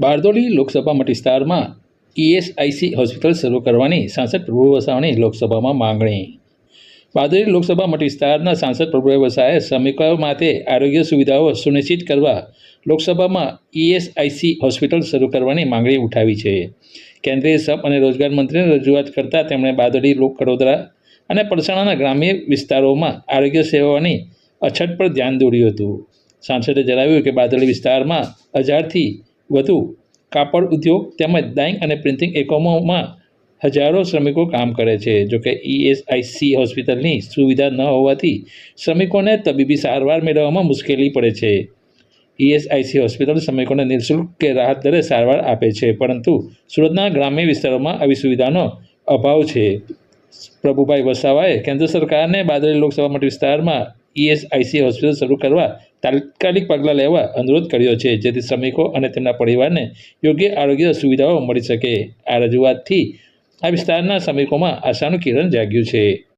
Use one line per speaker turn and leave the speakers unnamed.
બારડોલી લોકસભા મત વિસ્તારમાં ESIC hospital શરૂ કરવાની સાંસદ પ્રભુ વસાવાની લોકસભામાં માંગણી. બારડોલી લોકસભા મત વિસ્તારના સાંસદ પ્રભુ વસાવાએ શ્રમિકો માટે આરોગ્ય સુવિધાઓ સુનિશ્ચિત કરવા લોકસભામાં ઈએસઆઈસી હોસ્પિટલ શરૂ કરવાની માંગણી ઉઠાવી છે. કેન્દ્રીય શ્રમ અને રોજગાર મંત્રીને રજૂઆત કરતાં તેમણે બારડોલી, કડોદરા અને પલસાણાના ગ્રામ્ય વિસ્તારોમાં આરોગ્ય સેવાઓની અછત પર ધ્યાન દોર્યું હતું. સાંસદે જણાવ્યું કે બારડોલી વિસ્તારમાં 1000થી વધુ કાપડ ઉદ્યોગ તેમજ ડાઇંગ અને પ્રિન્ટિંગ એકમોમાં હજારો શ્રમિકો કામ કરે છે. જોકે ઈએસઆઈસી હોસ્પિટલની સુવિધા ન હોવાથી શ્રમિકોને તબીબી સારવાર મેળવવામાં મુશ્કેલી પડે છે. ઈએસઆઈસી હોસ્પિટલ શ્રમિકોને નિઃશુલ્ક કે રાહત દરે સારવાર આપે છે, પરંતુ સુરતના ગ્રામ્ય વિસ્તારોમાં આવી સુવિધાનો અભાવ છે. પ્રભુભાઈ વસાવાએ કેન્દ્ર સરકારને બારડોલી લોકસભા મત વિસ્તારમાં ઈએસઆઈસી હોસ્પિટલ શરૂ કરવા તાત્કાલિક પગલાં લેવા અનુરોધ કર્યો છે, જેથી શ્રમિકો અને તેમના પરિવારને યોગ્ય આરોગ્ય સુવિધાઓ મળી શકે. આ રજૂઆતથી આ વિસ્તારના શ્રમિકોમાં આશાનું કિરણ જાગ્યું છે.